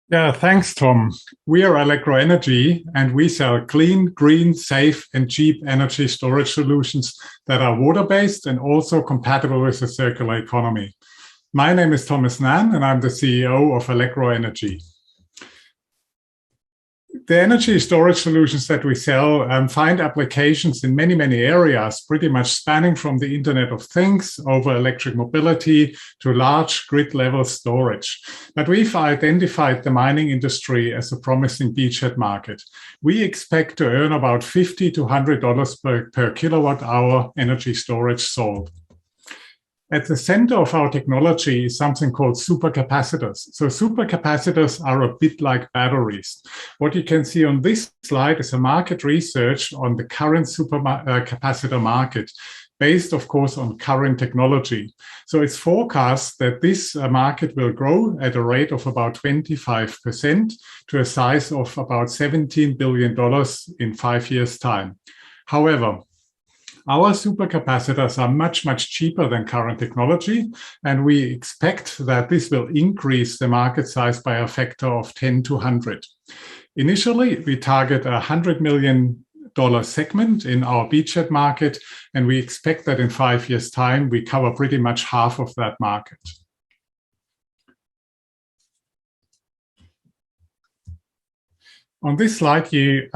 Yeah, thanks, Tom. We are Allegro Energy, and we sell clean, green, safe, and cheap energy storage solutions that are water-based and also compatible with the circular economy. My name is Thomas Nan, and I'm the CEO of Allegro Energy. The energy storage solutions that we sell find applications in many areas, pretty much spanning from the Internet of Things over electric mobility to large grid-level storage. But we've identified the mining industry as a promising beachhead market. We expect to earn about $50 to $100 per kilowatt hour energy storage sold. At the center of our technology is something called supercapacitors. So supercapacitors are a bit like batteries. What you can see on this slide is a market research on the current supercapacitor market, based, of course, on current technology. So it's forecast that this market will grow at a rate of about 25% to a size of about $17 billion in 5 years' time. However, our supercapacitors are much cheaper than current technology, and we expect that this will increase the market size by a factor of 10 to 100. Initially, we target a $100 million segment in our beachhead market, and we expect that in 5 years' time, we cover pretty much half of that market. On this slide, you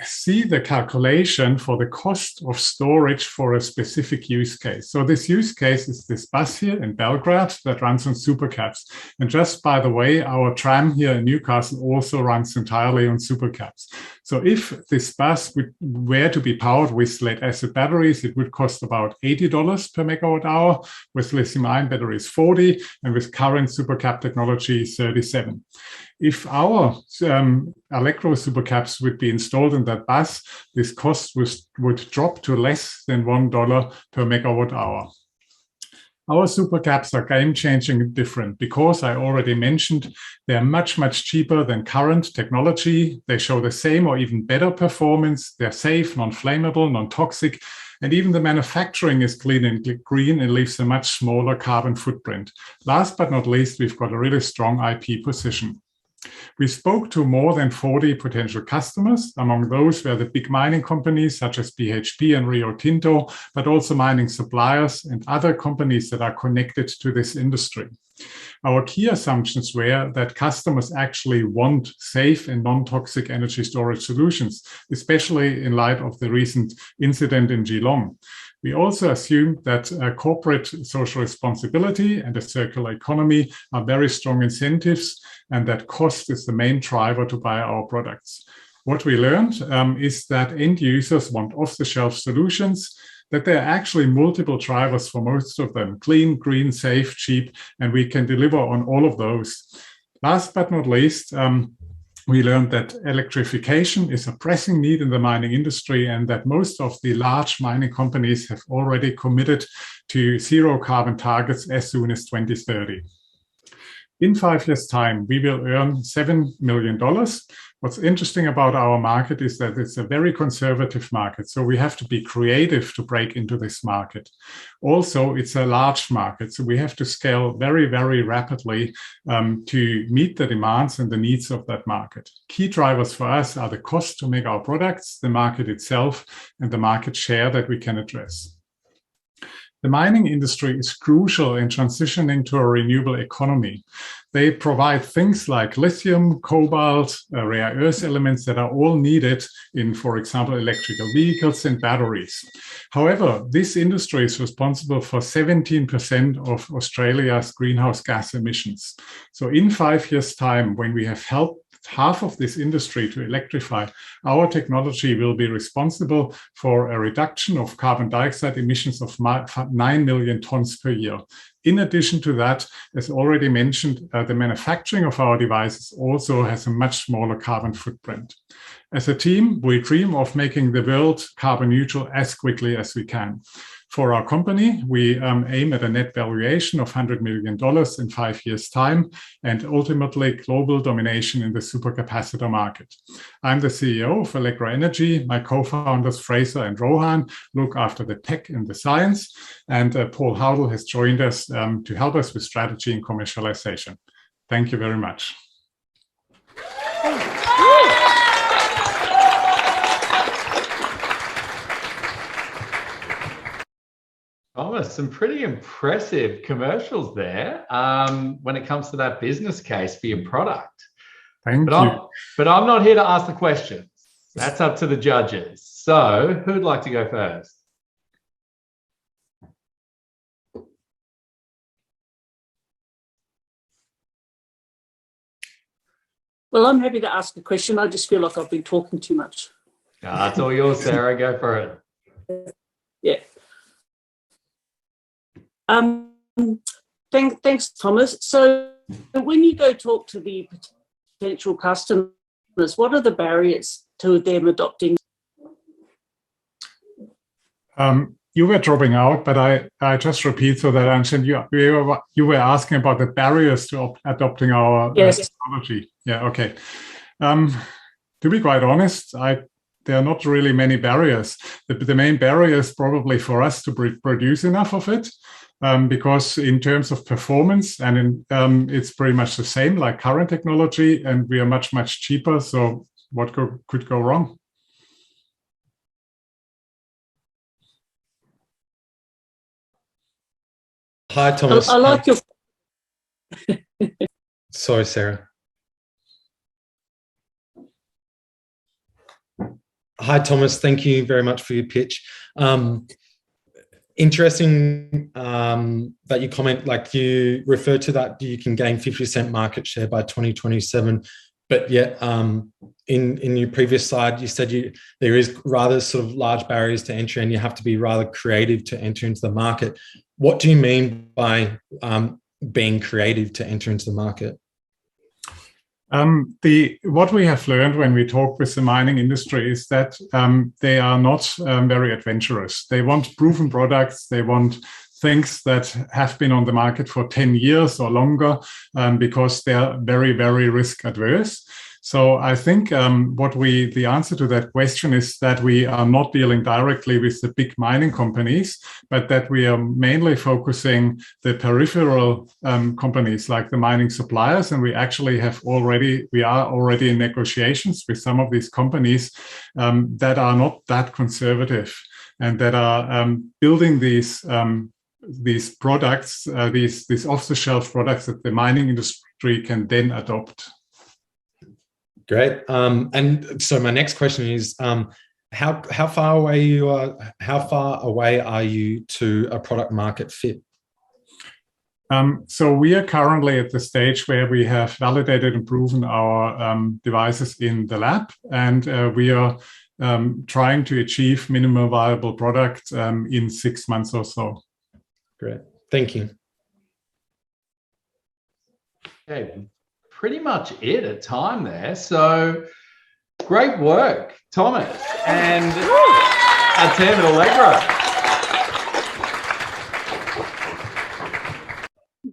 see the calculation for the cost of storage for a specific use case. So this use case is this bus here in Belgrade that runs on supercaps. And just by the way, our tram here in Newcastle also runs entirely on supercaps. So if this bus were to be powered with lead-acid batteries, it would cost about $80 per megawatt hour, with lithium-ion batteries 40, and with current supercap technology 37. If our Allegro supercaps would be installed in that bus, this cost would drop to less than $1 per megawatt hour. Our supercaps are game-changing and different because I already mentioned they're much cheaper than current technology. They show the same or even better performance. They're safe, non-flammable, non-toxic, and even the manufacturing is clean and green and leaves a much smaller carbon footprint. Last but not least, we've got a really strong IP position. We spoke to more than 40 potential customers. Among those were the big mining companies such as BHP and Rio Tinto, but also mining suppliers and other companies that are connected to this industry. Our key assumptions were that customers actually want safe and non-toxic energy storage solutions, especially in light of the recent incident in Geelong. We also assumed that corporate social responsibility and a circular economy are very strong incentives, and that cost is the main driver to buy our products. What we learned is that end users want off-the-shelf solutions, that there are actually multiple drivers for most of them: clean, green, safe, cheap, and we can deliver on all of those. Last but not least, we learned that electrification is a pressing need in the mining industry, and that most of the large mining companies have already committed to zero carbon targets as soon as 2030. In 5 years' time, we will earn $7 million. What's interesting about our market is that it's a very conservative market, so we have to be creative to break into this market. Also, it's a large market, so we have to scale very rapidly to meet the demands and the needs of that market. Key drivers for us are the cost to make our products, the market itself, and the market share that we can address. The mining industry is crucial in transitioning to a renewable economy. They provide things like lithium, cobalt, rare earth elements that are all needed in, for example, electrical vehicles and batteries. However, this industry is responsible for 17% of Australia's greenhouse gas emissions. So in 5 years' time, when we have helped half of this industry to electrify, our technology will be responsible for a reduction of carbon dioxide emissions of 9 million tons per year. In addition to that, as already mentioned, the manufacturing of our devices also has a much smaller carbon footprint. As a team, we dream of making the world carbon neutral as quickly as we can. For our company, we aim at a net valuation of $100 million in 5 years' time, and ultimately global domination in the supercapacitor market. I'm the CEO of Allegro Energy. My co-founders Fraser and Rohan look after the tech and the science, and Paul Howdle has joined us to help us with strategy and commercialization. Thank you very much. Thomas, some pretty impressive commercials there when it comes to that business case for your product. Thank you. But I'm not here to ask the questions. That's up to the judges. So who'd like to go first? Well, I'm happy to ask a question. I just feel like I've been talking too much. No, it's all yours, Sarah. Go for it. Yeah. Thanks, Thomas. So when you go talk to the potential customers, what are the barriers to them adopting? You were dropping out, but I just repeat so that I understand you were asking about the barriers to adopting our technology. Yeah, okay. To be quite honest, there are not really many barriers. The main barrier is probably for us to produce enough of it, because in terms of performance, and it's pretty much the same like current technology, and we are much, much cheaper. So what could go wrong? Hi, Thomas. I like your... Sorry, Sarah. Hi, Thomas. Thank you very much for your pitch. Interesting that you comment, like you refer to that you can gain 50% market share by 2027, but yet in your previous slide, you said there is rather sort of large barriers to entry and you have to be rather creative to enter into the market. What do you mean by being creative to enter into the market? What we have learned when we talk with the mining industry is that they are not very adventurous. They want proven products. They want things that have been on the market for 10 years or longer, because they are very, very risk adverse. So I think the answer to that question is that we are not dealing directly with the big mining companies, but that we are mainly focusing the peripheral companies like the mining suppliers. And we actually we are already in negotiations with some of these companies that are not that conservative and that are building these products, these off-the-shelf products that the mining industry can then adopt. Great. And so my next question is, how far away are you to a product market fit? So we are currently at the stage where we have validated and proven our devices in the lab, and we are trying to achieve minimum viable product in 6 months or so. Great. Thank you. Okay. Pretty much it at time there. So great work, Thomas and our team at Allegro.